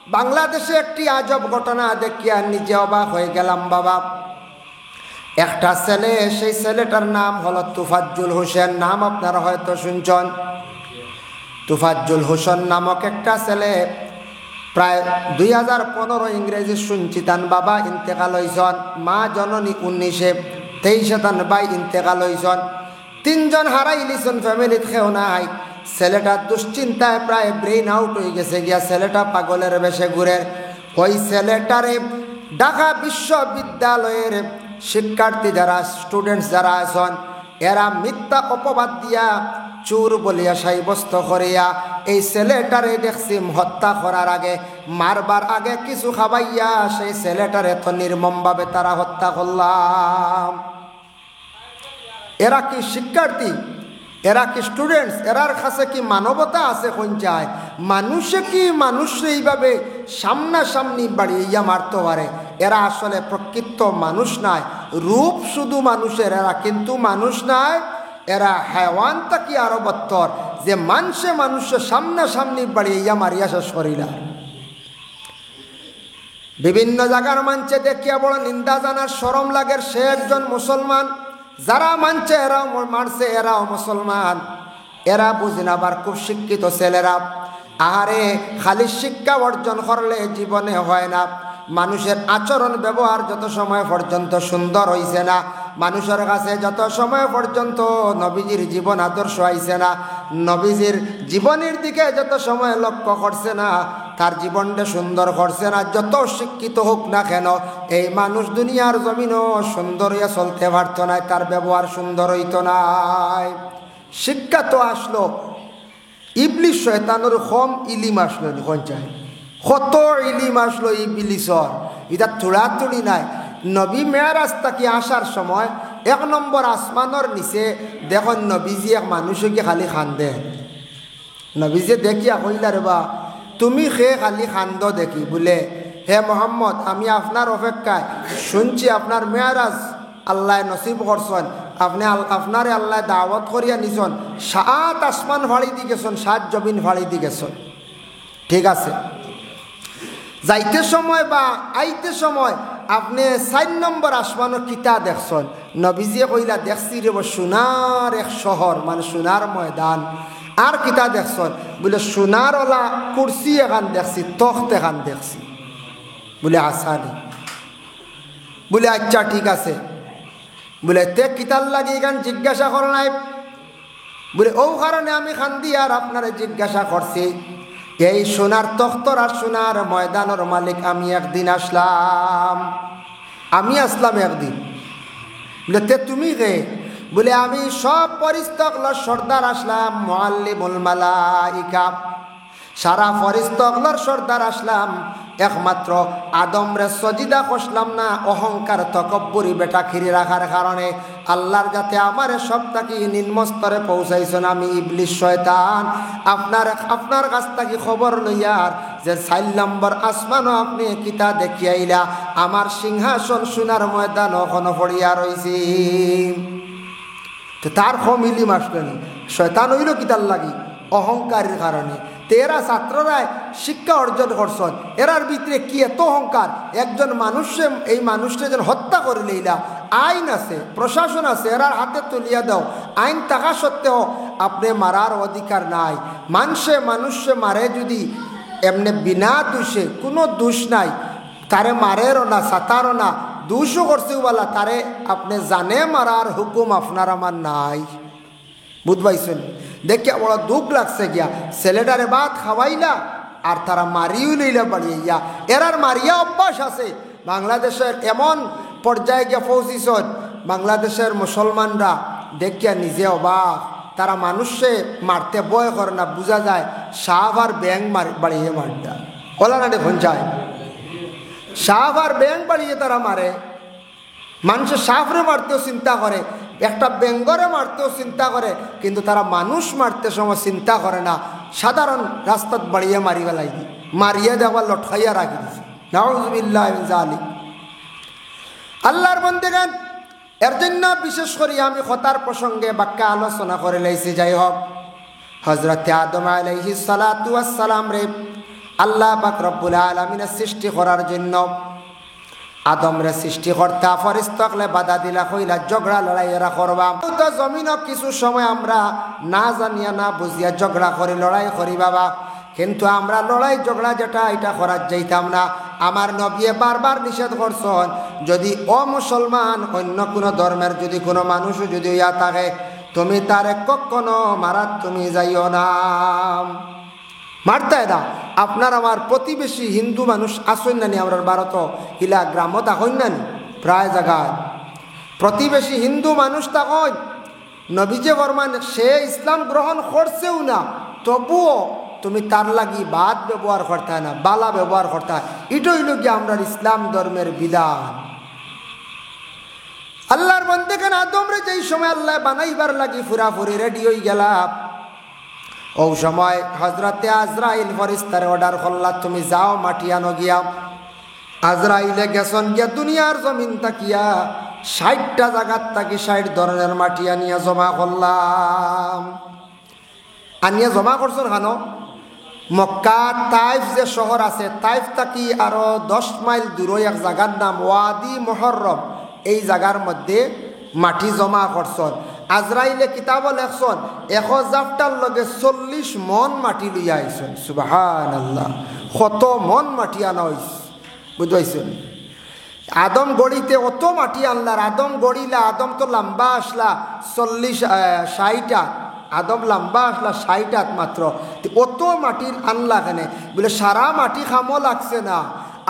বাংলাদেশে একটি আজব ঘটনা দেখিয়া নিজে অবাক হয়ে গেলাম বাবা। একটা ছেলে, সেই ছেলেটার নাম হলো তোফাজ্জল হোসেন। নাম আপনারা হয়তো শুনছেন। তোফাজ্জল হোসেন নামক একটা ছেলে প্রায় 2015 ইংরেজি শুনছি তান বাবা ইন্তেকাল হইছন। মা জননী 1923 তান ভাই ইন্তেকাল হইছন। 3 জন হারাই লিছন, ফ্যামিলিত খেও নাই। ছেলেটা দুশ্চিন্তায় প্রায় ব্রেইন আউট হয়ে গেছে গিয়া, ছেলেটা পাগলের বেশে ঘুরে। ওই ছেলেটারে ঢাকা বিশ্ববিদ্যালয়ের শিক্ষার্থী যারা, স্টুডেন্টস যারা আছেন, এরা মিথ্যা অপবাদ দিয়া চোর বলিয়া সাব্যস্ত করিয়া এই ছেলেটারে দেখছি হত্যা করার আগে, মারবার আগে কিছু খাবাইয়া সেই ছেলেটারে তো নির্মমভাবে তারা হত্যা করলাম। এরা কি শিক্ষার্থী? এরা কি স্টুডেন্টস? এরার কাছে কি মানবতা আছে? কোন যায় মানুষে কি মানুষে এইভাবে সামনাসামনি বাড়িয়া মারতে পারে? এরা আসলে প্রকৃত মানুষ নাই, রূপ শুধু মানুষের, এরা কিন্তু মানুষ নাই। এরা হায়াওয়ান তাকি আরো বত্তর, যে মানুষে সামনাসামনি বাড়িয়া মারিয়া শেষ করিলা। বিভিন্ন জায়গার মানছে দেখিয়া বড় নিন্দা জানার শরম লাগে। সে একজন মুসলমান, যারা মানছে এরাও মারছে, এরাও মুসলমান। এরা বুঝি না আবার খুব শিক্ষিত ছেলেরা। আহারে, খালি শিক্ষা অর্জন করলে জীবনে হয় না। মানুষের আচরণ ব্যবহার যত সময় পর্যন্ত সুন্দর হইছে না, মানুষের কাছে যত সময় পর্যন্ত নবীজির জীবন আদর্শ আইছে না, নবীজির জীবনের দিকে যত সময় লক্ষ্য করছে না, তার জীবনটা সুন্দর করছে না, যত শিক্ষিত হোক না কেন, এই মানুষ দুনিয়ার জমিনও সুন্দর হইয়া চলতে পারত না, তার ব্যবহার সুন্দর হইত নাই। শিক্ষা তো আসলো, ইবলিস শয়তানের কম ইলিম আসলো কোন চাই, কত ইলিম আসলো ইবলিসর, এটা থোড়াথুড়ি নাই। নবী মেয়ারাজ তাকে আসার সময় 1 নম্বর আসমানের নিচে দেখুন নবীজি এক মানুষকে খালি খান্দে। নবীজি দেখিয়া কইলা রে বা, তুমি সে খালি খান্দ দেখি বলে, হে মোহাম্মদ, আমি আপনার অপেক্ষায় শুনছি আপনার মেয়ারাজ আল্লাহ নসিব করছেন, আপনারে আল্লাহ দাওয়াত করিয়া নিছন, 7 আসমান ফাড়ি দি গেছেন, 7 জমিন ফাড়ি দি গেছেন। ঠিক আছে, যাইতে সময় বা আইতে সময় আপনি 4 নম্বর আসমানও কিতা দেখছেন? নবীজিয়ে কইলা দেখছি রে সোনার এক শহর, মানে সোনার ময়দান। আর কিতা দেখছেন? বলে সোনার ওলা কুরসি এখান দেখছি, তখ্ত এখান দেখছি। বলে আসানি। বলে আচ্ছা ঠিক আছে। বলে তে কিতার লাগে এখান জিজ্ঞাসা কর নাই? বলে ও কারণে আমি খান্দি আর আপনারে জিজ্ঞাসা করছি। এই সোনার তখ্তর আর সোনার ময়দানের মালিক আমি একদিন আসলাম, আমি আসলাম একদিন। বলে তে তুমি কে? বলে আমি সব ফেরেশতাগুলোর সর্দার আসলাম, মুআল্লিমুল মালাইকা, সারা ফেরেশতাগুলোর সর্দার আসলাম। একমাত্র আদমরে সজিদা করলাম না, অহংকার তকব্বুরি বেটা খিরি রাখার কারণে আল্লাহর যাতে আমার সবটাকে নিম্ন স্তরে পৌঁছাইছেন। আমি ইবলিস শয়তান আপনার কাছ থেকে খবর লইয়ার যে 4 নম্বর আসমানও আপনি কিতা দেখিয়াইলা, আমার সিংহাসন সোনার ময়দান ওখানে পড়িয়া রয়েছি। তো তার কমিলি মাসলেন শয়তান হইল কিতার লাগি? অহংকারের কারণে। তেরা ছাত্ররাই শিক্ষা অর্জন করছেন, এরার ভিতরে কি এত অহংকার! একজন মানুষে, এই মানুষটা যেন হত্যা করে লইলা, আইন আছে, প্রশাসন আছে, এরার হাতে তুলিয়া দাও, আইন থাকা সত্ত্বেও আপনি মারার অধিকার নাই। মানুষে মারে যদি এমনি বিনা দোষে, কোনো দোষ নাই, তারে মারেরও না, সাতারও না, দোষও করছে বলা, তারে আপনি জানে মারার হুকুম আপনার আমার নাই। বুঝবাইছেন? দেখিয়া বড় দুঃখ লাগছে গিয়া, ছেলেটারে ভাত খাওয়াইলা আর তারা মারিও লইলা বাড়িয়া। এরার মারিয়া অভ্যাস আছে। বাংলাদেশের এমন পর্যায়ে গিয়া পৌঁছিছেন, বাংলাদেশের মুসলমানরা দেখিয়া নিজে অবাক। তারা মানুষে মারতে ভয় করে না, বোঝা যায় সাপ আর ব্যাং বাড়িয়ে মারটা ওলা না দেখুন যায়, সাপ আর ব্যাং বাড়িয়ে তারা মারে। মানুষের সাপরে মারতেও চিন্তা করে, একটা বেঙ্গরে মারতেও চিন্তা করে, কিন্তু তারা মানুষ মারতে সময় চিন্তা করে না। সাধারণ রাস্তাত বাড়িয়ে মারি বেলাই দি, মারিয়ে দেওয়ার লটকাইয়া রাখি দিছে। নাউযুবিল্লাহি মিন যালিক। আল্লাহর বান্দাগণ, এর জন্য বিশেষ করে আমি কথার প্রসঙ্গে বাক্যা আলোচনা করে লাইছি। যাই হোক, হযরত আদম আলাইহিস সালাতু ওয়াস সালাম রে আল্লাহ পাক রব্বুল আলামিনের সৃষ্টি করার জন্য আদমরে সৃষ্টি করতা ফেরেশতাকলে বাধা দিলা কইলা ঝগড়া লড়াই এরা করবা। তো জমিনও কিছু সময় আমরা না জানিয়া না বুঝিয়া ঝগড়া করি লড়াই করি বাবা, কিন্তু আমরা লড়াই ঝগড়া যেটা এটা করার যাইতাম না। আমার নবী বারবার নিষেধ করছেন, যদি অমুসলমান অন্য কোনো ধর্মের যদি কোনো মানুষও যদি ইয়া থাকে তুমি তারে কখনো মারাত তুমি যাইও না, মারতে না। আপনার আমার প্রতিবেশী হিন্দু মানুষ আসেন নানি, আমরা ভারত ইলা গ্রামত আহন নানি, প্রায় জায়গায় প্রতিবেশী হিন্দু মানুষ তখন নবীজে বর্মান সে ইসলাম গ্রহণ করছেও না, তবুও তুমি তার লাগি বাদ ব্যবহার করতে না, বালা ব্যবহার করতে। এটাই হইল গিয়ে আমরা ইসলাম ধর্মের বিধান। আল্লাহর বন্দেখান আদমরে যেই সময় আল্লাহ বানাইবার লাগি ফুরাফুরি রেডি হয়ে গেলাম, ও সময় হজরতে আজরাইল ফরিস্তারে অর্ডার করলা তুমি যাও মাটি আনো গিয়া। আজরাইলে গেছন গিয়া দুনিয়ার জমিন তাকিয়া 60টা জায়গার তাকি 60 ধরনের মাটি আনিয়া জমা করলাম। আনিয়া জমা করছেন কেন? মক্কা তাইফ যে শহর আছে, তাইফ তাকি আরো 10 মাইল দূরে এক জায়গার নাম ওয়াদি মুহররম, এই জায়গার মধ্যে মাটি জমা করছেন। আজরাইলে কিতাব লেখছেন 1000টার লগে 40 মন মাটি লইয়া আইছেন। সুবহানাল্লাহ, কত মন মাটি আনা হইছে বুঝাইছেন। আদম গড়িতে অত মাটি আনলার, আদম গড়িলা, আদম তো লম্বা আসলা 60 আদম লম্বা আসলা 60 মাত্র, অত মাটি আনলা কেনে? বলে সারা মাটি খামো লাগছে না।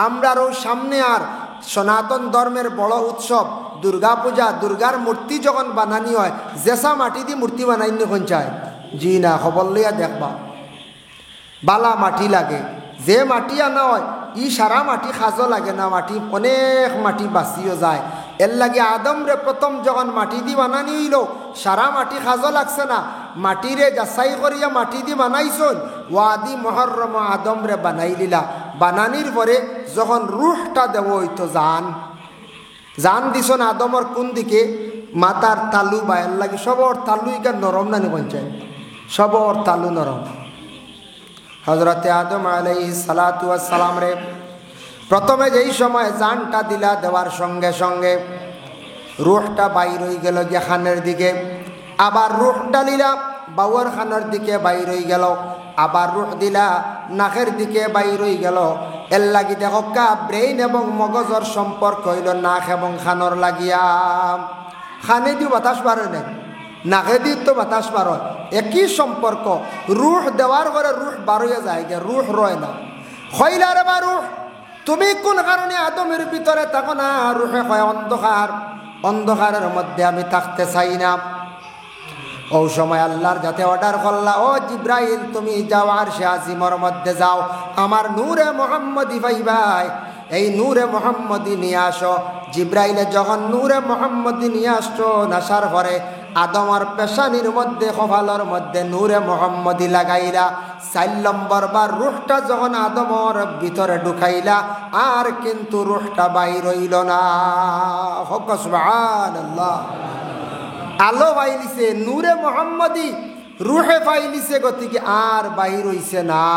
আমরারও সামনে আর সনাতন ধর্মের বড় উৎসব দুর্গা পূজা, দুর্গার মূর্তি যখন বানানি হয় জেসা মাটি দিয়ে মূর্তি বানাইনি কোন চায়? জি না, খবর লইয়া দেখবা বালা মাটি লাগে। যে মাটি আনা হয় ই সারা মাটি সাজো লাগে না, মাটি অনেক মাটি বাঁচিও যায়। এর লাগে আদম রে প্রথম যখন মাটি দিয়ে বানানি হইল সারা মাটি সাজো লাগছে না, মাটিরে যাচাই করিয়া মাটি দিয়ে বানাইছন। ওয়াদি মুহররম আদম রে বানাই দিলা। বানানির পরে যখন রুহটা দেব হইতো জান দিছন আদমর কোন দিকে? মাতার তালু বায়ের লাগে সবর তালু ইকা নরম নানি পঞ্চায়েত, সবর তালু নরম। হজরতে আদম আলাইহিস সালাতু ওয়াস সালাম রে প্রথমে যেই সময় জানটা দিলা, দেওয়ার সঙ্গে সঙ্গে রুহটা বাইর হয়ে গেল গিয়া খানের দিকে, আবার রুহটা দিলা বাউর খানের দিকে বাইর হয়ে গেল, আবার রুহ দিলা নাকের দিকে বাইর হয়ে গেল। এর লাগি দেখো কা ব্রেইন এবং মগজর সম্পর্ক হইল নাক এবং খানর লাগিয়া। খানে দিও বাতাস বাড়ে না, নাকে দিয়ে তো বাতাস বার হয়, একই সম্পর্ক। রুহ দেওয়ার পরে রুহ বার হয়ে যায়, রুহ রয় না। হইলারে বা রুহ তুমি কোন কারণে আদমের ভিতরে থাকো না? রুহে হয় অন্ধকার, অন্ধকারের মধ্যে আমি থাকতে চাই না। ও সময় আল্লাহর যাতে অর্ডার করলা, ও জিব্রাইল তুমি যাও আরশে আজিমর মধ্যে যাও, আমার নূরে মুহাম্মদি ভাই এই নূরে মুহাম্মদি নিয়ে আসো। জিব্রাইলে যখন নূরে মুহাম্মদি নিয়ে আসছো, আসার পরে আদমর পেশানির মধ্যে কপালের মধ্যে নূরে মুহাম্মদি লাগাইলা। 4 নম্বর বার রুহটা যখন আদমর ভিতরে ঢুকাইলা, আর কিন্তু রুহটা বাইর হইল না। হক সুবহানাল্লাহ। আলো পাইলিছে নূরে মুহাম্মদি, রুহে পাইলিছে, গতিকে আর বাইর হইছে না।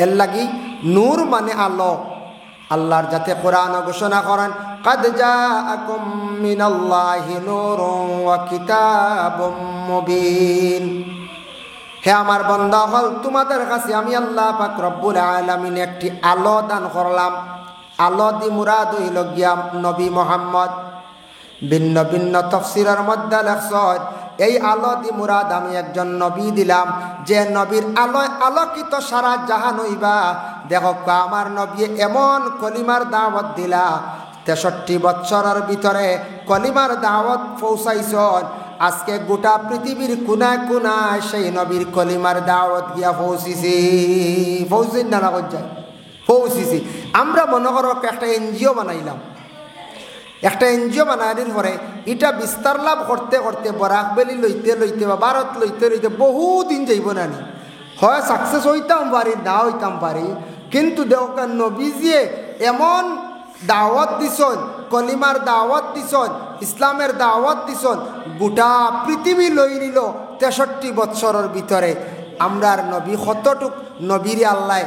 এর লাগি নূর মানে আলো। আল্লাহর যাতে কোরআন ঘোষণা করেন, قد جاءكم من الله نور وكتاب مبين। হে আমার বান্দা হল, তোমাদের কাছে আমি আল্লাহ পাক রব্বুল আলামিন একটি আলো দান করলাম। আলো দি মুরাদ হইল গিয়া নবী মুহাম্মদ। ভিন্ন ভিন্ন তাফসীরের মধ্যে লেখছেন এই আলো দি মুরাদ আমি একজন নবী দিলাম, যে নবীর আলোয় আলোকিত সারা জাহান হইবা। দেখো আমার নবী এমন কলিমার দাওয়াত দিলা, 63 বছরের ভিতরে কলিমার দাওয়াত পৌঁছাইছন। আজকে গোটা পৃথিবীর কোনায় কোনায় সেই নবীর কলিমার দাওয়াত গিয়া পৌঁছিস না না পৌঁছিছি। আমরা মনে করো একটা এনজিও বানাইলাম, একটা এনজিও বানানোর পরে এটা বিস্তার লাভ করতে করতে বরাকবেলি লইতে লইতে বা ভারত লইতে লইতে বহুদিন যাইব না নি। হয় সাকসেস হইতাম পারি, না হইতাম পারি, কিন্তু দেওকার নবীজিয়ে এমন দাওয়াত দিছন, কলিমার দাওয়াত দিছন, ইসলামের দাওয়াত দিছন, গোটা পৃথিবী লই নিল 63 বছরের ভিতরে। আমরার নবী কতটুক নবীরে আল্লাহ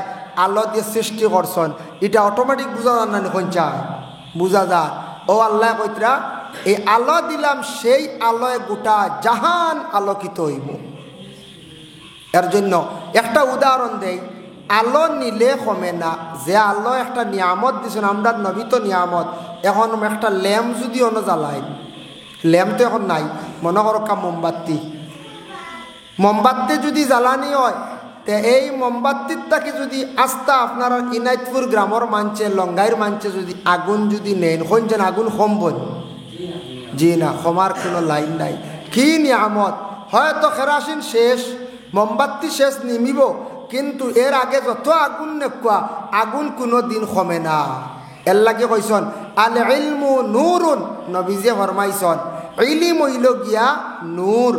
আলো দিয়ে সৃষ্টি করছেন এটা অটোমেটিক বোঝা যান না কোন চায় বোঝা যায় ও আল্লাহ কইতরা এই আলো দিলাম সেই আলোয় গোটা জাহান আলোকিত হইব এর জন্য একটা উদাহরণ দেই আলো নিলে কমে না যে আলো একটা নিয়ামত দিছেন আমরা নবী তো নিয়ামত এখন একটা ল্যাম্প যদি অন্য জ্বালাই ল্যাম্প তো এখন নাই মনে করো কা মোমবাতি যদি জ্বালানি হয় তে এই মোমবাতির তাকে যদি আস্তা আপনার ইনাইতপুর গ্রামের মানছে লঙ্গাইয়ের মানছে যদি আগুন যদি নেন কোনজন আগুন কমবন জি না ক্ষমার কোনো লাইন নাই কি নিয়ামত হয়তো কেরাসিন শেষ মোমবাতি শেষ নিমিব কিন্তু এর আগে যত আগুন নেকুয়া আগুন কোনো দিন কমে না এর লাগে কইসন আল ইলমু নূরুন নবীজে ফরমাইছন ইলিম হইল গিয়া নূর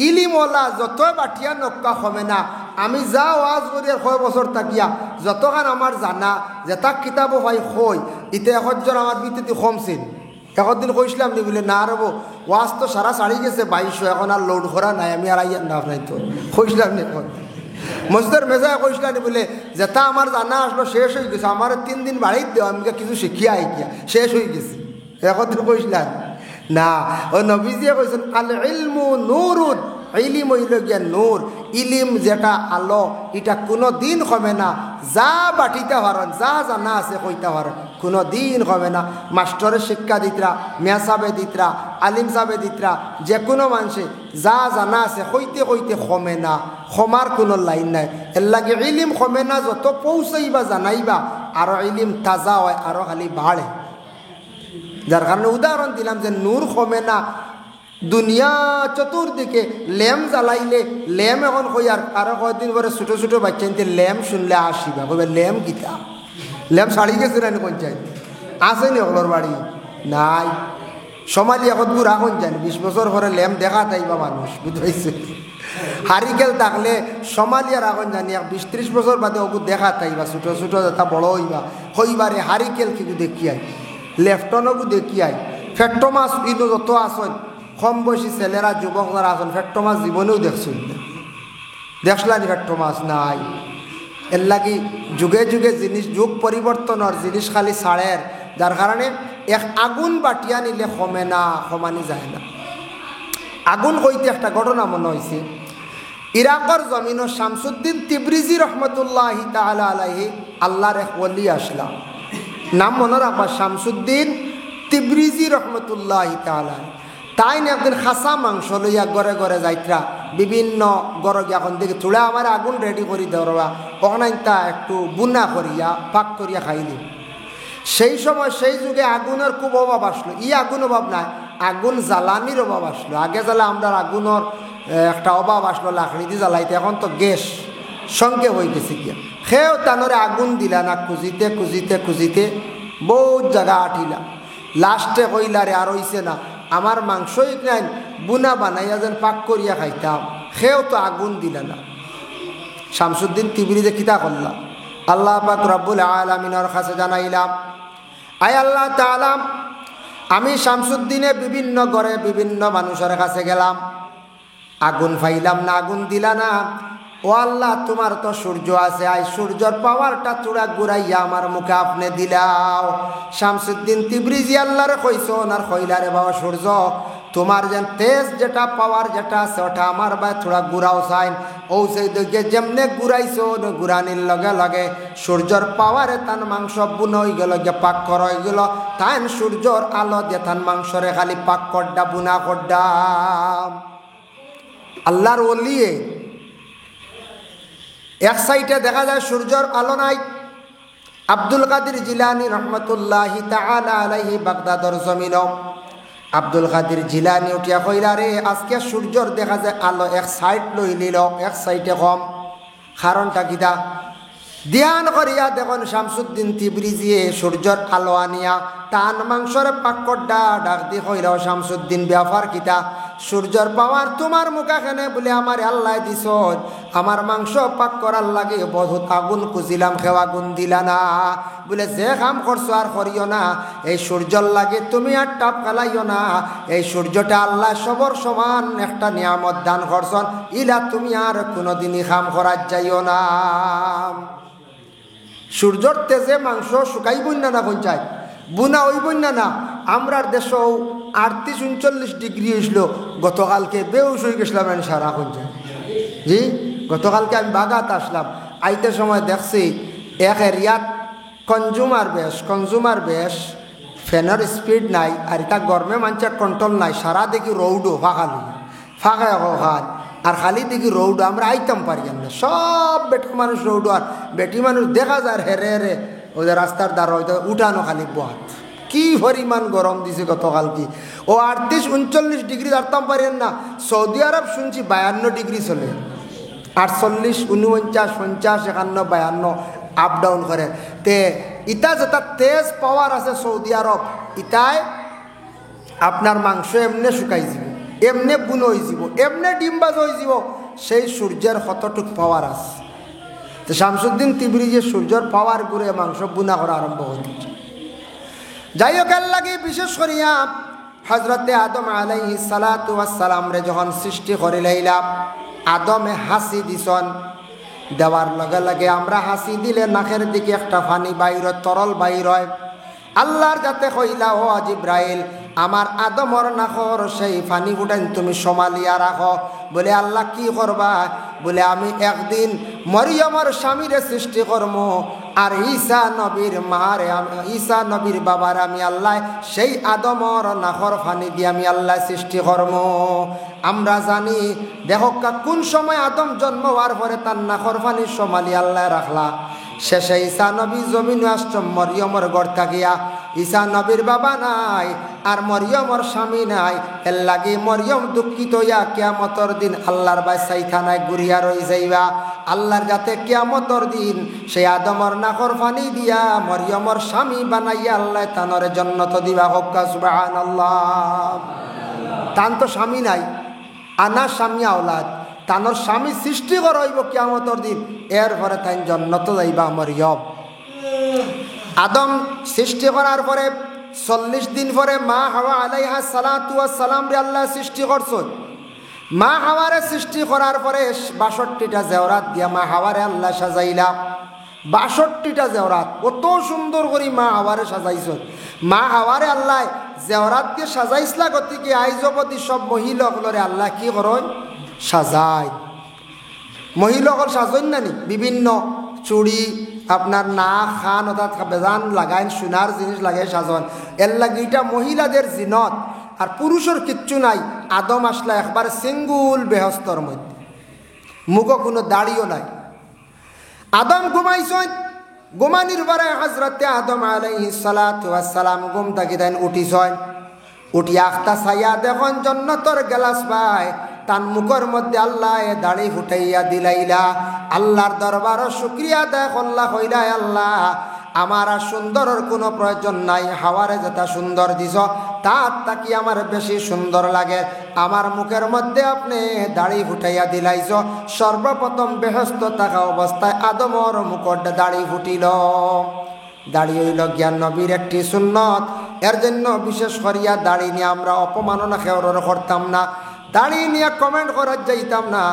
ইলিমওয়ালা যত বাটিয়া নক্কা কমে না আমি যা ওয়াজ করি 6 বছর থাকিয়া যতখান আমার জানা যে তাক কিতাবও ভাই কই ইতে একজন আমার ভিতরে কমছেন একদিন কইছিলাম নি বলে না রব ওয়াজ তো সারা সারি গেছে 2200 এখন আর লোড করা নাই আমি আর আইয়ার না আপনাই তো কইছিলাম নি মসজিদের মেজায় কইছিলাম বলে যেটা আমার জানা আসলো শেষ হয়ে গেছে আমার 3 দিন বাড়িতে দেওয়া আমি কিছু শিখিয়া আইকিয়া শেষ হয়ে গেছে একদিন কইছিলাম না ও নবীজিয়ে কইছেন আল ইলমু নূরুন ইলিম হইল গিয়া নূর ইলিম যেটা আলো এটা কোনো দিন কমে না যা বাটিতে পারেন যা জানা আছে কইতে পারেন কোনো দিন কমে না মাস্টরের শিক্ষা দিতরা মিয়া সাহেবে দিতরা আলিম সাহেবে দিতরা যে কোনো মানুষে যা জানা আছে কইতে কইতে কমে না ক্ষমার কোনো লাইন নাই এর লাগে ইলিম কমে না যত পৌঁছাইবা জানাইবা আরো ইলিম তাজা হয় আরো খালি বাড়ে যার কারণে উদাহরণ দিলাম যে নূর কমে না দুনিয়া চতুর্দিকে ল্যাম্প জ্বালাইলে ল্যাম্প এখন কই আর আরো কয়েকদিন পরে ছোটো ছোটো বাচ্চা নিতে ল্যাম্প শুনলে আসিবা কবে ল্যাম্প গীতা ল্যাম্প শাড়ি গেছে না পঞ্চায়েত আসেনি ওগুলোর বাড়ি নাই সমালি এখন দূর এখন জানি 20 বছর পরে ল্যাম্প দেখা তাইবা মানুষ বুঝতে হারিকেল থাকলে সমালিয়ার এখন জানি 20-30 বছর বাদে ওগু দেখা তাইবা ছোটো ছোটো যেটা বড় হইবা হইবারে হারিকেল কিন্তু দেখিয়াই লেফটনকু দেখিয়াই ফেট্টো মাছ ইনো যত আসন কম বয়সী ছেলেরা যুবক যারা আসন ফেট্টো মাছ জীবনেও দেখছুন দেখলানি ফেট্টো মাছ নাই এর লাগি যুগে যুগে জিনিস যুগ পরিবর্তনের জিনিস খালি ছাড়ের যার কারণে এক আগুন বাটিয়া নিলে কমে না কমানি যায় না আগুন হইতে একটা ঘটনা মনে হয়েছে ইরাকর জমিন শামসুদ্দিন তিবরিজি রহমতুল্লাহি তাআলা আলাইহি আল্লাহর এক ওলি আসলা নাম মনে রাখবা শামসুদ্দিন তিবরিজি রহমতুল্লাহি তাআলা তাই না একদিন খাসা মাংস লইয়া ঘরে ঘরে যাইত্রা বিভিন্ন গড় এখন দেখি থোড়া আমার আগুন রেডি করি দেওয়া ওখানে তা একটু বুনা করিয়া পাক করিয়া খাইলি সেই সময় সেই যুগে আগুনের খুব অভাব আসলো আগুন অভাব নাই আগুন জ্বালানির অভাব আসলো আগে জ্বালা আমরা আগুনের একটা অভাব আসলো লাকড়ি দিয়ে জ্বালাইতে এখন তো গ্যাস সঙ্গে হয়ে গেছে গিয়া সেও তানরে আগুন দিলা না খুঁজিতে খুঁজিতে খুঁজিতে বহুত জায়গা আঠিলা লাস্টে কইলারে আর হইছে না আমার মাংসই নাই বুনা বানাইয়া যেন পাক করিয়া খাইতাম সেও তো আগুন দিলা না শামসুদ্দিন তিবরিজে কিতা করলাম আল্লাহ পাক রব্বুল আলামিনের কাছে জানাইলাম আয় আল্লাহ তাআলা আমি শামসুদ্দিনে বিভিন্ন ঘরে বিভিন্ন মানুষের কাছে গেলাম আগুন পাইলাম না আগুন দিলা না ও আল্লাহ তোমার তো সূর্য আছে আই সূর্যর পাওয়ারটা চূড়া ঘুরাইয়া আমার মুখে আপনি দিলাও শামসুদ্দিন তিবরিজি আল্লাহরে কইছো আর কইলারে বাবা সূর্য তোমার যেন তেজ যেটা পাওয়ার যেটা আছে ওটা আমার ভাই থোড়া ঘুরাও চাইন ও সেই দিকে যেমনে ঘুরাইছো ঘুরানির লগে লগে সূর্যর পাওয়ারে তান মাংস বুন হয়ে গেল গিয়ে পাক করা হয়ে গেল তান সূর্যর আলো দিয়ে তান মাংসরে খালি পাক করডা বুনা করডা আল্লাহর ওলিয়ে এক সাইডে দেখা যায় সূর্যর আলো নাই আব্দুল কাদের জিলানী রহমতুল্লাহি তাআলা আলাইহি বাগদাদর জমিন আব্দুল কাদের জিলানী উঠিয়া কইলা রে আজকে সূর্যর দেখা যায় আলো এক সাইড লই নিল এক সাইডে কম কারণটা কিটা ধ্যান করিয়া দেখুন শামসুদ্দিন তিবরিজিয়ে সূর্যর আলো আনিয়া টান মাংসরে পাক করডা ডাক দি কইলাও শামসুদ্দিন ব্যাপার কিটা সূর্যের পাওয়ার তোমার মুখাখানে বলে আমার আল্লাহ দিছ, আমার মাংস পাক করার লাগে বহুত আগুন খুঁজিলাম, খেও আগুন দিলা না। বলে যে কাম করছো আর করিও না, এই সূর্যর লাগে তুমি আর টাপ খালাইও না। এই সূর্যটা আল্লাহ সবর সমান একটা নিয়ামত দান করছন, ইলা তুমি আর কোনোদিনই কাম করার যাইও না। সূর্যর তেজে মাংস শুকাইবই না পঞ্চায়েত বুনা হইবই না। আমরার দেশেও 38-39 ডিগ্রি হয়েছিল। গতকালকে বেউস হয়ে গেছিলাম সারা পঞ্চায়েত। জি, গতকালকে আমি বাগাত আসলাম, আইতে সময় দেখছি এক এরিয়াত কনজুমার বেশ ফ্যানের স্পিড নাই, আর এটা গরমে মানুষের কন্ট্রোল নাই। সারা দেখি রৌডো ফাঁকা খাল আর খালি দেখি রৌড। আমরা আইতাম পারি না, সব বেটি মানুষ রৌড, আর বেটি মানুষ দেখা যায় হেরে হেরে ওদের রাস্তার দ্বারা হয়তো উঠানো খালি বাত। কি পরিমাণ গরম দিছে গতকাল কি ও 38-39 ডিগ্রি দাঁড়তাম পারেন না। সৌদি আরব শুনছি 52 ডিগ্রি চলে, 48, 49, 50, 51, 52 আপ ডাউন করে। তে ইটা যেটা তেজ পাওয়ার আছে সৌদি আরব, ইটায় আপনার মাংস এমনে শুকাই যাব, এমনে বুন হয়ে যাব, এমনে ডিমবাজ হয়ে যাব। সেই সূর্যের কতটুক পাওয়ার আছে। তো শামসুদ্দিন তিবরি যে সূর্যের পাওয়ার ঘুরে মাংস বুনা করা আরম্ভ হতে। যাই হোক, লাগে বিশেষ করিয়া হজরতে আদম আলাইহিস সালাতু ওয়াস সালাম রে যখন সৃষ্টি করিলাম, আদমে হাসি দিছন। দেওয়ার লগে লগে আমরা হাসি দিলে নাকের দিকে একটা পানি বাইর, তরল বাইর হয়। আল্লাহর যাতে কইলা, ও জিব্রাইল, আমার আদমর নাখর সেই পানি ফুটাইন তুমি সমালিয়া রাখো। বলে আল্লাহ কি করবা? বলে আমি একদিন মরিয়মর স্বামীরে সৃষ্টি করব, আর ঈসা নবীর মারে, ঈসা নবীর বাবার আমি আল্লাহ সেই আদমর নাখর পানি দিয়ে আমি আল্লাহ সৃষ্টি করব। আমরা জানি দেখো কোন সময় আদম জন্ম হওয়ার পরে তার নাখর পানি সমালি আল্লাহ রাখলা। শেষে ঈসা নবী জমিনে আসছে মরিয়মর ঘর থাকিয়া। ঈসা নবীর বাবা নাই আর মরিয়মর স্বামী নাই, এর লাগি মরিয়ম দুঃখিত হইয়া কিয়ামতর দিন আল্লাহর বাইসাইখানায় ঘুরিয়া রই যাইবা। আল্লাহর যাতে কিয়ামতর দিন সেই আদমর নাকর পানি দিয়া মরিয়মর স্বামী বানাইয়া আল্লাহ তানরে জান্নাত দিবা। হক্কা সুবহানাল্লাহ। তান তো স্বামী নাই, আনা স্বামী আওলাদ, তানোর স্বামী সৃষ্টি করা হইব কিয়ামতর দিন, এরপরে তাই জান্নাত যাইবা মরিয়ম। আদম সৃষ্টি করার পরে 40 দিন পরে মা হাওয়া আলাইহা সালাতু ওয়াস সালাম রে আল্লাহ সৃষ্টি করছেন। মা হাওয়ারে সৃষ্টি করার পরে 62টা জেওরাত দিয়া মা হাওয়ারে আল্লাহ সাজাইলা। 62টা জেওরাত কত সুন্দর করে মা হাওয়ারে সাজাইছেন। মা হাওয়ারে আল্লাহ জেওরাত দিয়ে সাজাইছলা, গতিকে আইজপতি সব মহিলাগুলোরে আল্লাহ কি করেন? সাজায়। মহিলাসকল সাজেন নানি বিভিন্ন চুড়ি, আপনার নাক খান অর্থাৎ বেজান লাগাইন, সোনার জিনিস লাগাই সাজন। এর লাগে এটা মহিলাদের জিনত, আর পুরুষের কিচ্ছু নাই। আদম আসলা একবার সিঙ্গুল বেহস্তর মধ্যে, মুখও কোনো দাড়িও নাই। আদম ঘুমাইছেন, ঘুমানির পরে হজরতে আদম আলাইহিস সালাতু ওয়াস সালাম ঘুম থাকি দেন উঠিছেন। উঠি আখতা ছাইয়া দেখুন জান্নাতের গ্লাস পায়, তার মুখের মধ্যে আল্লাহ দাড়ি ফুটাইয়া দিলাইলা। আল্লাহর দরবারও শুক্রিয়া আদায় করলা, হইলা আল্লাহ আমার আর সুন্দরের কোনো প্রয়োজন নাই, হাওয়ারে যেটা সুন্দর দিছ তার তাকি আমার বেশি সুন্দর লাগে। আমার মুখের মধ্যে আপনি দাড়ি ফুটাইয়া দিলাইছ। সর্বপ্রথম বেহস্ত থাকা অবস্থায় আদমর মুখর দাড়ি ফুটিল। দাড়ি হইল জ্ঞান নবীর একটি সুন্নত। এর জন্য বিশেষ করিয়া দাড়ি নিয়ে আমরা অপমাননা খেওর করতাম না, দাড়ি নিয়ে কমেন্ট করার যাইতাম না।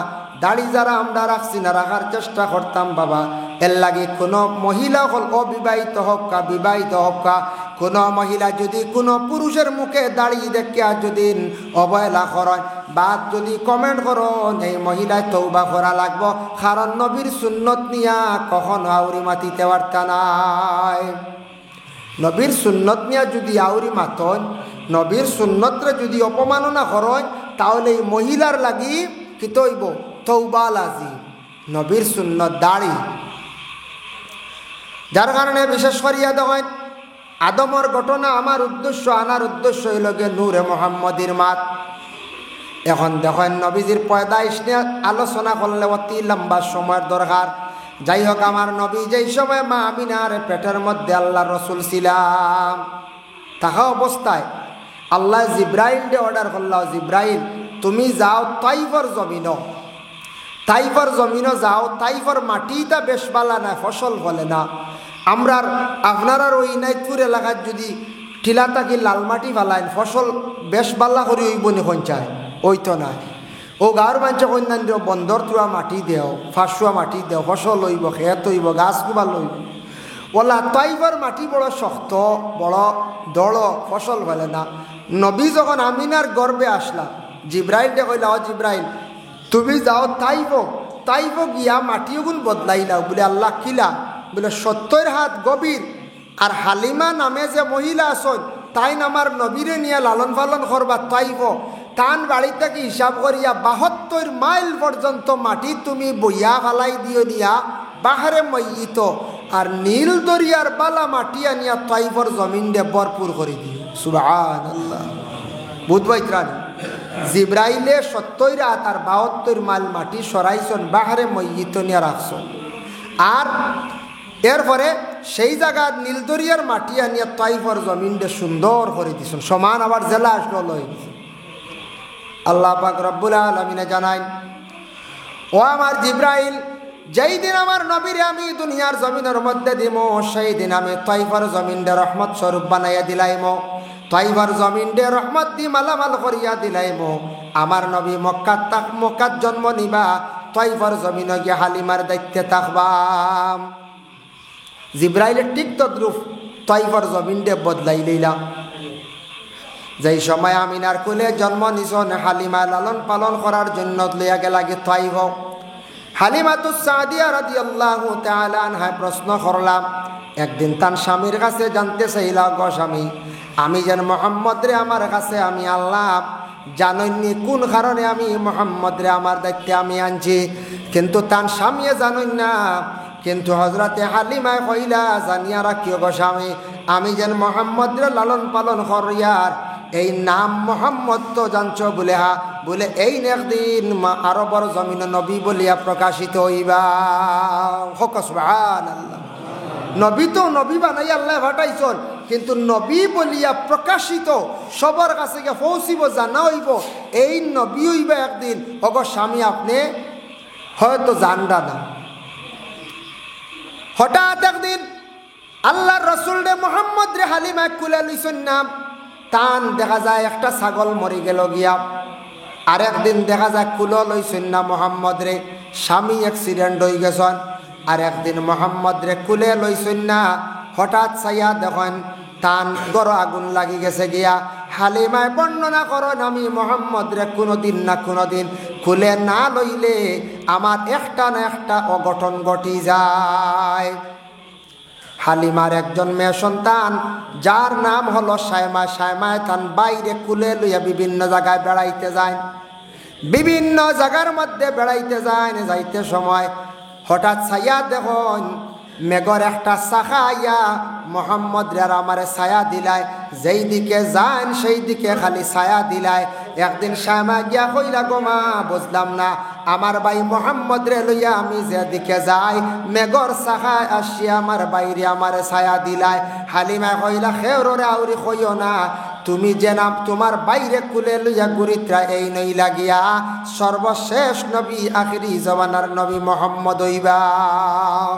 দাড়ি যারা আমরা রাখছি না, রাখার চেষ্টা করতাম বাবা। এর লাগে কোনো মহিলা হল অবিবাহিত হোক কা বিবাহিত হোক কা, কোনো মহিলা যদি কোনো পুরুষের মুখে দাড়ি দেখিয়া যদি অবহেলা করেন বা যদি কমেন্ট করুন, এই মহিলায় তওবা করা লাগবো। কারণ নবীর সুন্নত নিয়া কখনো আউরি মাতিতে পারতা নাই। নবীর সুন্নত নিয়া যদি আউরি মাতন, নবীর সুন্নতরে যদি অপমাননা করেন, তাহলে এই মহিলার লাগি কি তৈব তওবা লাজি। নবীর সুন্নত দাড়ি, যার কারণে বিশেষ করিয়া দেখেন আদমর ঘটনা আমার উদ্দেশ্য আনার উদ্দেশ্য হইল গিয়ে নূরে মোহাম্মদীর মাত। এখন দেখেন নবীজির পয়দাইশ নিয়ে আলোচনা করলে অতি লম্বা সময়ের দরকার। যাই হোক, আমার নবী যেই সময় মা আমিনার পেটের মধ্যে আল্লাহ রসুল ছিলাম, থাকা অবস্থায় আল্লাহ জিব্রাইল ডে অর্ডার করল, জিব্রাইল তুমি যাও তাইফর জমিনও যাও, তাইফর মাটিটা বেশ বালা না, ফসল ফলে না। আমরার আপনার ওই নাইতপুর এলাকার যদি টিলা থাকি লাল মাটি ফালাইন, ফসল বেশ বালা করি ওই বনি সঞ্চায় ওই তো নাই। ও গাঁর মানুষ কন্যান দিও বন্দর তুয়া মাটি দেও, ফাঁসুয়া মাটি দেও, ফসল লইব, খেত হইব, গাছ কুবা লইব। ওলা তাইফর মাটি বড় শক্ত, বড় দড়, ফসল ফলে না। নবী যখন আমিনার গর্বে আসলা, জিব্রাইলকে কইলা, ও জিব্রাইল তুমি যাও তাইব গিয়া মাটিওগুন বদলাইলাও। বলে আল্লাহ কিলা? বলে 70 হাত গভীর। আর হালিমা নামে যে মহিলা আসন, তাই আমার নবীরে নিয়ে লালন পালন করবা তাইব। তান বাড়ি থেকে হিসাব করিয়া 72 মাইল পর্যন্ত মাটি তুমি বইয়া ফালাই দিও নিয়া বাহারে মইত, আর নীল দরিয়ার বালা মাটি আনিয়া তাইফর জমিন দে ভরপুর করে দিও। সুবহানাল্লাহ। বুধবাইত্রাণ জিব্রাইলে 70 রাত আর 72 মাইল মাটি সরাইছন, বাহারে মইত নিয়ে রাখছন। আর এরপরে সেই জায়গার নীলদরিয়ার মাটি আনিয়া তাইফর জমিন দে সুন্দর করে দিছন, সমান আবার জেলা আসলো লই। আল্লাহ পাক রব্বুল আলামিন জানাই, ও আমার জিব্রাইল, যেই দিন আমার নবীরে আমি দুনিয়ার জমিনের মধ্যে দিব, সেই দিন আমি তাইফর জমিন দে রহমত স্বরূপ বানাইয়া দিলাইম। তাইফর জমিন দে রহমত দি মালামাল করিয়া দিলাইম। আমার নবী মক্কাত জন্ম নিবা, তাইফর জমিন গিয়া হালিমার দায়িত্বে থাকবাম। জিব্রাইলের ঠিক তদ্রুপ তাইফর জমিন দে বদলাই লইলা। যেই সময় আমিনার কুলে জন্ম নিছন, হালিমা লালন পালন করার জন্য লইয়া গেলাগে তাইফ। হালিমাতুস সাদিয়া রাদিয়াল্লাহু তাআলা আনহা প্রশ্ন করলাম, একদিন তার স্বামীর কাছে জানতে চাইলা, গো স্বামী, আমি যেন মোহাম্মদ রে আমার কাছে আমি আল্লাহ জানইনি কোন কারণে আমি মোহাম্মদ রে আমার দায়িত্বে আমি আনছি, কিন্তু তার স্বামীয়ে জানইন না। কিন্তু হজরতে হালিমায় কইলা, জানিয়া রাখিও গো স্বামী, আমি যেন মোহাম্মদ রে লালন পালন করিয়ার এই নাম মোহাম্মদ তো জানছ বলে বলে এই একদিন আরবর জমিন নবী বলিয়া প্রকাশিত হইবা। সুবহানাল্লাহ। নবী তো নবী বানাই আল্লাহ পাঠাইছন, কিন্তু নবী বলিয়া প্রকাশিত সবার কাছে গিয়ে পৌঁছিব, জানা হইব এই নবী হইবা একদিন। অগ স্বামী আপনি হয়তো জানডা না। হঠাৎ একদিন আল্লাহর রসুল রে মোহাম্মদ রে হালিমা কুলে লইছেন নাম, তান দেখা যায় একটা ছাগল মরি গেল গিয়া। আর একদিন দেখা যায় কুলো লইছেন না মোহাম্মদ রে, স্বামী অ্যাক্সিডেন্ট হয়ে গেছেন। আর একদিন মোহাম্মদ রে কুলে লইছেন না, হঠাৎ চাইয়া দেখেন তান গড় আগুন লাগি গেছে গিয়া। হালিমায় বর্ণনা করেন, আমি মোহাম্মদ রে কোনোদিন না কোনোদিন কুলে না লইলে আমার একটা না একটা অঘটন ঘটি যায়। হালিমার একজন মেয়ে সন্তান, যার নাম হলো সায়মা। সায়মায় তান বাইরে কুলে লইয়া বিভিন্ন জায়গায় বেড়াইতে যায়, বিভিন্ন জায়গার মধ্যে বেড়াইতে যায়। যাইতে সময় হঠাৎ ছায়া দেখুন মেঘর একটা শাখা আইয়া মোহাম্মদ রে আমারে ছায়া দিলায়, যেই দিকে যান সেই দিকে খালি ছায়া দিলায়। একদিন শ্যামা গিয়া কইলা, গো মা, বুঝলাম না আমার ভাই মোহাম্মদ রে লইয়া আমি যেদিকে যাই মেঘর শাখায় আসিয়া আমার বাইরে আমারে ছায়া দিলায়। হালিমা কইলা, খেওরে আউরি কইও না, তুমি যে নাম তোমার বাইরে কুলে লইয়া গুরিত্রা এই নই লাগিয়া সর্বশেষ নবী আখিরি জমানার নবী মোহাম্মদ হইবা।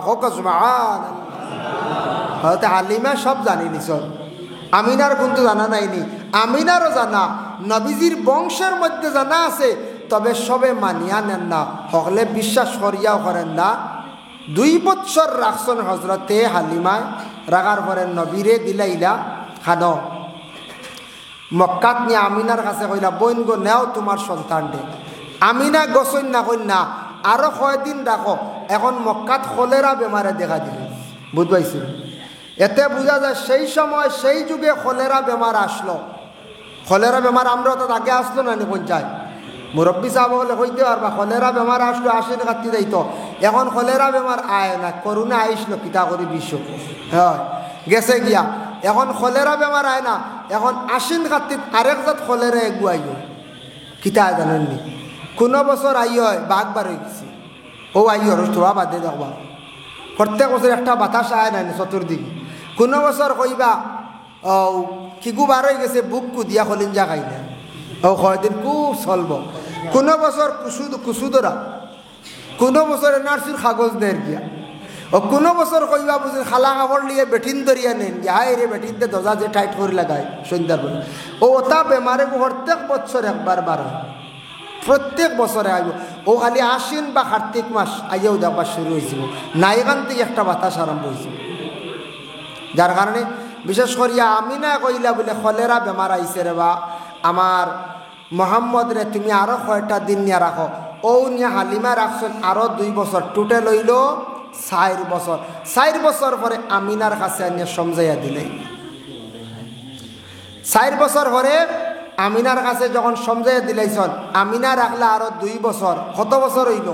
হোক সুবহানাল্লাহ। হয়তো হালিমা সব জানি নিছ, আমিনার কিন্তু জানা নাইনি। আমিনারও জানা, নবীজির বংশের মধ্যে জানা আছে, তবে সবে মানিয়া নেন না, হকলে বিশ্বাস করিয়াও করেন না। 2 বৎসর রাখছেন হজরতে হালিমায়, রাখার পরে নবীরে দিলাইলা খানো। মক্কাত নিয়ে আমিনার কাছে কইলা, বইন গো নেও তোমার সন্তান দে। আমিনা গছইন না কইন না, আরো কয়দিন রাখো, এখন মক্কাত কলেরা বেমারে দেখা দিল। বুঝবাইছি? এতে বোঝা যায় সেই সময় সেই যুগে কলেরা বেমার আসলো। কলেরা বেমার আমরা তো আগে আসলো না পঞ্চায়েত মুরব্বী সাহেব বলে কইতে পারবা, কলেরা বেমার আসলো আসেন কাটতে যাইতো। এখন কলেরা বেমার আয় না, করোনা আইসলো কিতা করি বিশ্ব, হ্যাঁ গেছে গিয়া। এখন কলেরা বেমার আয় না, এখন আশ্বিন কার্তিক আরেক জাত কলেরা এগুয়াইও কিতা জানেননি। কোনো বছর আইয় বাঘবার হয়ে গেছে, ও আইয় রোয়া বাদে দেখবা প্রত্যেক বছর একটা বাতাস আয় নাই চতুর্দিকে। কোনো বছর কইবা কিগু বার হয়ে গেছে, বুকু দিয়া খলিঞ্জা খাইলে ও কয়দিন খুব চলব। কোনো বছর কুসুদরা, কোনো বছর এনআরসির কাগজ দের গিয়া, ও কোনো বছর কইবা বুঝি খালা কাপড় লিয়ে বেঠিন ধরিয়া নেন গিয়া, হাই রে বেঠিনতে দজা যে টাইট করে লাগায় সন্ধ্যার পরে। ও ওটা বেমারে প্রত্যেক বছর একবার বার হয়, প্রত্যেক বছরে আইব। ও খালি আশ্বিন বা কার্তিক মাস আইয়াও দেখবার শুরু হয়েছিল, নাইকান থেকে একটা বাতাস আরম্ভ হয়েছিল। যার কারণে বিশেষ করিয়া আমি না কইলা বলে কলেরা বেমার আইসে রে বা আমার মোহাম্মদ রে তুমি আরো কয়টা দিন নিয়ে রাখো। ও নিয়ে হালিমা রাখছেন আরো 2 বছর, টোটাল হইল 4 বছর। 4 বছর পরে আমিনার কাছে নিয়ে সমঝাইয়া দিলেন। 4 বছর পরে আমিনার কাছে যখন সমঝাইয়া দিলাইছন, আমিনা রাখলে আরো 2 বছর। কত বছর হইল?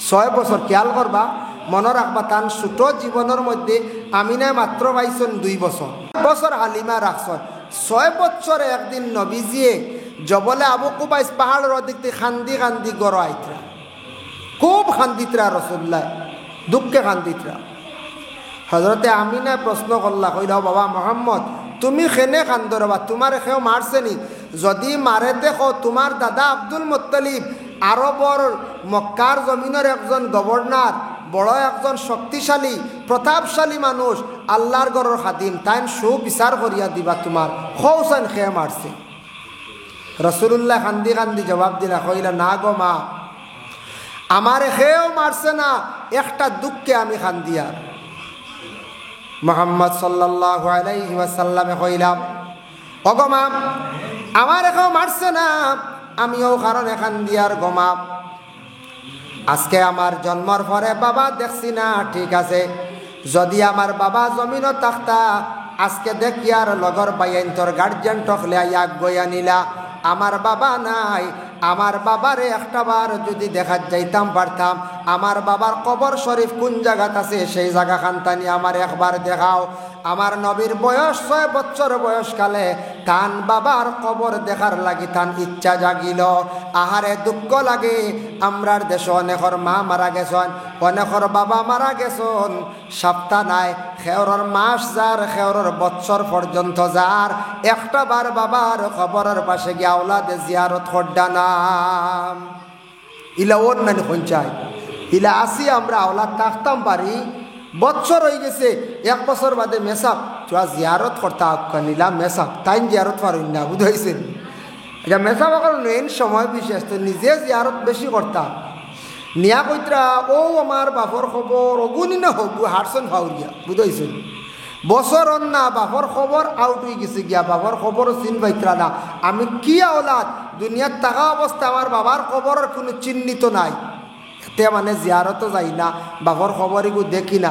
6 বছর। খেয়াল করবা, মনে রাখবা, তান ছোট জীবনের মধ্যে আমিনা মাত্র পাইছেন 2 বছর, বছর হালিমা রাখছেন। 6 বছরে একদিন নবীজিয়ে জবলে আবু কুবাইস পাহাড়ের দিকতে খান্দি খান্দি গড় আইতরা, খুব খান্দিতরা রসুল্লাহ, দুঃখে খান্দিতরা। হজরতে আমিনা প্রশ্ন করলা, কইল বাবা মোহাম্মদ তুমি খেনে খান্দর বা তোমার খেও মারছে নি? যদি মারে দেখো, তোমার দাদা আব্দুল মুত্তালিব আরবর মক্কার জমিনের একজন গভর্নর, বড় একজন শক্তিশালী প্রতাপশালী মানুষ, আল্লাহর গড়ের খাদিম, তাই সুবিচার করিয়া দিবা তোমার খৌসান খেয়ে মারছে। রসুল্লাহ কান্দি কান্দি জবাব দিলা, কইলা না গো মা, আমার খেয়েও মারছে না, একটা দুঃখে আমি কান্দি। আর মুহাম্মদ সাল্লাল্লাহু আলাইহি ওয়াসাল্লামে কইলাম, ওগো মা, আমার এখানেও মারছে না, আমিও কারণে কান্দি। আর গো মা, আজকে আমার জন্মর পরে বাবা দেখছি না, ঠিক আছে, যদি আমার বাবা জমিনও থাকতা, আজকে দেখি আর লগর বাইন তোর গার্জিয়ান টকলে আগ গইয়া নিলা। আমার বাবা নাই, আমার বাবারে একটাবার যদি দেখা যাইতাম পারতাম, আমার বাবার কবর শরীফ কোন জায়গাত আছে সেই জায়গা খানতানি আমার একবার দেখাও। আমার নবীর বয়স 6 বছর বয়সকালে তান বাবার কবর দেখার লাগি তান ইচ্ছা জাগিল। আহারে দুঃখ লাগে, আমরার দেশে অনেকর মা মারা গেছেন, অনেকর বাবা মারা গেছেন, সপ্তাহ নাই, খেওরর মাস যার, খেওরর বছর পর্যন্ত যার, একটাবার বাবার কবরের পাশে গিয়ে আওলাদে জিয়ারত করডা নাম ইলা ওর নানি পঞ্চায়েত ইলা আসি আমরা আওলাদ থাকতাম পারি। বছর হয়ে গেছে, 1 বছর বাদে মেসাব চুয়া জিয়ারত করতা নিলাম, মেসাব তাই জিয়ারত পারুন না, বুঝাইছেন? এটা মেসাব এখন মেন সময় বিশেষ, তো নিজে জিয়ারত বেশি করতাম। নিয়া কইতরা ও আমার বাপর খবর অগুনি না হগু হারসন ভাউরিয়া, বুঝাইছেন? বছর না বাপর খবর আউট হয়ে গেছে গিয়া, বাবার খবর চিন পাইতরা না। আমি কি আওলাদ, দুনিয়ার থাকা অবস্থা আমার বাবার খবরের কোনো চিহ্নিত নাই, তে মানে জিয়ারতও যাই না, বাবার খবর এগুলো দেখি না।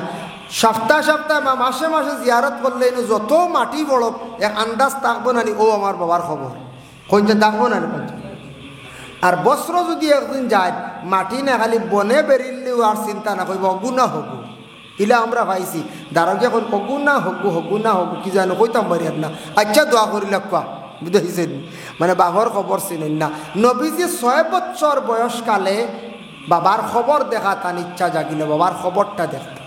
সপ্তাহ সপ্তাহ বা মাসে মাসে জিয়ারত করলে যত মাটি বড় এক আন্দাজ থাকবো নানি ও আমার বাবার খবর, কোনটা থাকবো না কোনটা। আর বস্ত্র যদি একদিন যায়, মাটি না খালি বনে বেরিলেও আর চিন্তা না করবো অগুনা হবু, ইলা আমরা পাইছি। দাঁড়াও এখন অগুনা হগু হগু না হগু কি জানো কইতাম বাড়িয়ার না, আচ্ছা দোয়া করিলে কোয়া, বুঝেছেন? মানে বাবার খবর চিনেন না। নবীজি 6 বছর বয়সকালে বাবার খবর দেখা তার ইচ্ছা জাগিল, বাবার খবরটা দেখতে।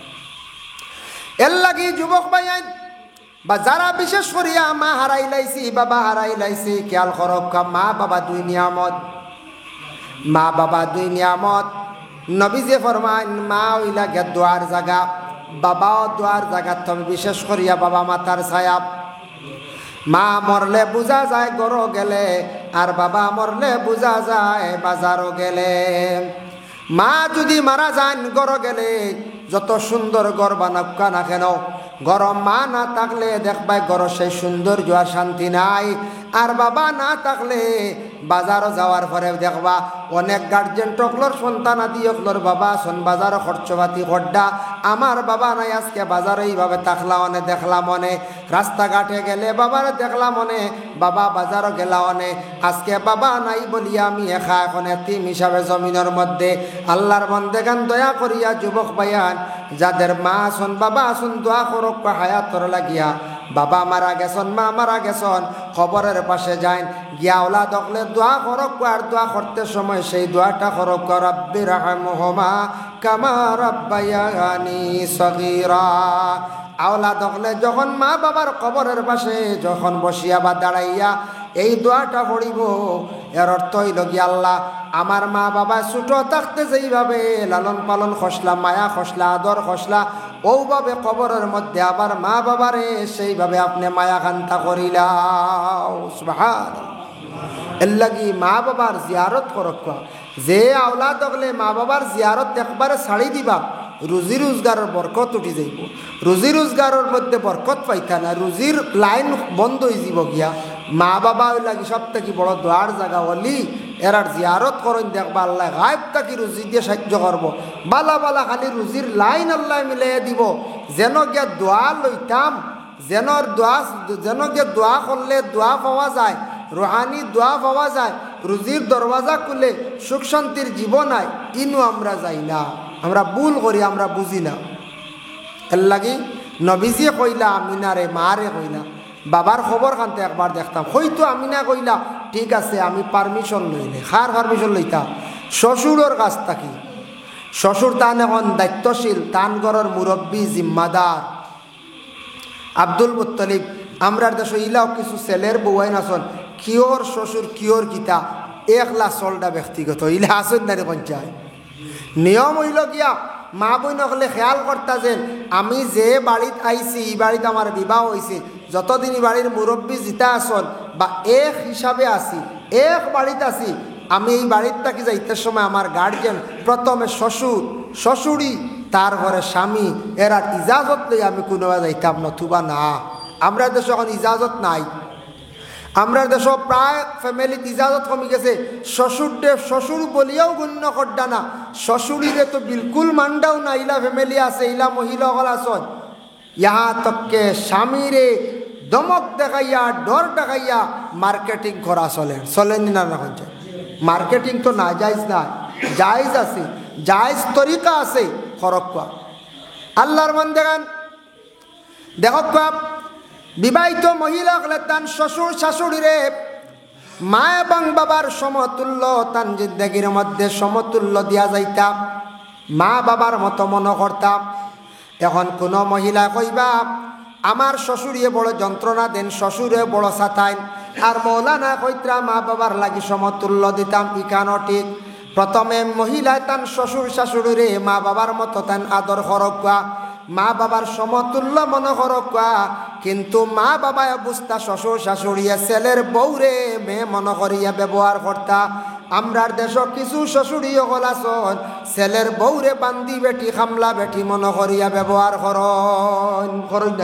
এর লাগি যুবক ভাই বা যারা বিশেষ করিয়া মা হারাই লাইছি, বাবা হারাই লাইছি, খেয়াল করক, মা বাবা 2 নিয়ামত, মা বাবা 2 নিয়ামত। নবীজি ফরমান মা হইলা গে দোয়ার জায়গা, বাবাও দোয়ার জায়গা, তবে বিশেষ করিয়া বাবা মাতার ছায়া। মা মরলে বোঝা যায় গরো গেলে, আর বাবা মরলে বোঝা যায় বাজারও গেলে। মা যদি মারা যান গরো গেলে, যত সুন্দর ঘর বানাক্কা না কেন, গরম মা না থাকলে দেখবাই গর সেই সৌন্দর্য আর শান্তি নাই। আর বাবা না থাকলে বাজারও যাওয়ার পরে দেখবা অনেক গার্জেন টকলোর সন্তান আদি অকলোর বাবা আসন বাজারও খরচপাতি খড্ডা, আমার বাবা নাই আজকে বাজারে এইভাবে থাকলা অনে দেখলাম অনে, রাস্তাঘাটে গেলে বাবার দেখলাম অনে, বাবা বাজারও গেলা অনে, আজকে বাবা নাই বলিয়া আমি একা এখন এতিম হিসাবে জমিনের মধ্যে। আল্লাহর বন্দেগান দয়া করিয়া যুবক ভাইয়ান, যাদের মা আসন বাবা আসন দোয়া করক হায়াতর লাগিয়া, বাবা মারা গেছন মা মারা গেছন, খবরের পাশে যাইন গিয়া ওলা দখলে দোয়া করক। আর দোয়া করতে সময় সেই দোয়াটা করক, রাব্বি রাহমহুমা কামা রাব্বায়ানি সগীরা। আওলা দখলে যখন মা বাবার কবরের পাশে যখন বসিয়া বা দাঁড়াইয়া এই দোয়াটা পড়িব। এর অর্থ হইল গিয়া আল্লাহ আমার মা বাবা ছোট থাকতে যেইভাবে লালন পালন খসলা, মায়া খসলা, আদর খসলা, ওভাবে কবরের মধ্যে আবার মা বাবারে সেইভাবে আপনি মায়া কান্তা করিলাও। সুবহানাল্লাহ। এর লাগি মা বাবার জিয়ারত করক। যে আওলাদ হলে মা বাবার জিয়ারত একবারে ছাড়ি দিবা, রুজি রোজগারের বরকত উঠি যাইব। রুজি রোজগারের মধ্যে বরকত পাইতা না, রুজির লাইন বন্ধ হয়ে যাব গিয়া। মা বাবা লাগি সব থেকে বড় দোয়ার জায়গা হলি এরার জিয়ারত করেন, দেখবা আল্লাহ গায়েব থাকি রুজি দিয়ে সাহায্য করবো। বালা বালা খালি রুজির লাইন আল্লাহ মিলাই দিব। যেন গিয়া দোয়া লইতাম, যেন গিয়া দোয়া করলে দোয়া পাওয়া যায়, রুহানি দোয়া পাওয়া যায়, রুজির দরওয়াজা খুলে সুখ শান্তির জীবন আয়, ইনু আমরা যাই না। আমরা ভুল করি, আমরা বুঝি না। এর লাগি নবীজি কইলা আমিনারে, মারে কইলা বাবার খবর খানতে একবার দেখতাম। হয়তো আমিনা কইলা ঠিক আছে আমি পারমিশন লইলে, খার পারমিশন লইতাম শ্বশুরের কাছ থাকি। শ্বশুর তান এখন দায়িত্বশীল, তান ঘরের মুরব্বী জিম্মাদার। আব্দুল মুত্তলিব আমরার দেশ ইলাও কিছু ছেলের বউয়াইন আসন, কিওর শ্বশুর কিওর কিতা একলা চলটা ব্যক্তিগত ইলা আসন নারী পঞ্চায়েত। নিয়ম হইল গিয়া মা বইন হলে খেয়াল করতা যেন আমি যে বাড়িত আইছি এই বাড়িতে আমার বিবাহ হয়েছে, যতদিন বাড়ির মুরব্বী জিতা আসন বা এক হিসাবে আছি, এক বাড়িতে আছি, আমি এই বাড়ির থাকি যাইতে সময় আমার গার্জিয়ান প্রথমে শ্বশুর, শ্বশুরি, তার ঘরে স্বামী, এরা ইজাজত লই আমি কোনো যাইতাম নতুবা না। আমরা দেশ এখন ইজাজত নাই। আমরা দেশ প্রায় ফ্যামিলিতে ইজাজত কমে গেছে। শ্বশুর বলিয়াও গণ্য করডা না, শ্বশুরিরে তো বিলকুল মানডাও না। ইলা ফ্যামিলি আছে, ইলা মহিলা হল আসন, ইহা তককে স্বামীরে দমক দেখাইয়া ডর দেখাইয়া মার্কেটিং করা চলেন না। মার্কেটিং তো না জায়েজ না, জায়েজ আছে, জায়েজ তরিকা আছে খরক্কা। আল্লাহর মান দেখান দেখক, বিবাহিত মহিলা হলে তান শ্বশুর শাশুড়িরে মা এবং বাবার সমতুল্য, তান জিন্দেগির মধ্যে সমতুল্য দিয়া যাইতাম, মা বাবার মতো মনে করতাম। এখন কোনো মহিলা কইবা আমার শ্বশুরিয়ে বড় যন্ত্রণা দেন, শ্বশুরে বড় সাথাইন, আর মৌলানা কইত্রা মা বাবার লাগি সমতুল্য দিতাম, ইকানো ঠিক। প্রথমে মহিলায় তান শ্বশুর শাশুড়িরে মা বাবার মতো তান আদর করকা, মা বাবার সমতুল্য মনে করকা। কিন্তু মা বাবায় বুঝতা শ্বশুর শাশুড়িয়া ছেলের বউরে মেয়ে মনে করিয়া ব্যবহার করতা। আমরার দেশ কিছু শ্বশুরি হল আসন ছেলের বউরে বান্দি বেটি খামলা বেটি মনে করিয়া ব্যবহার করেন।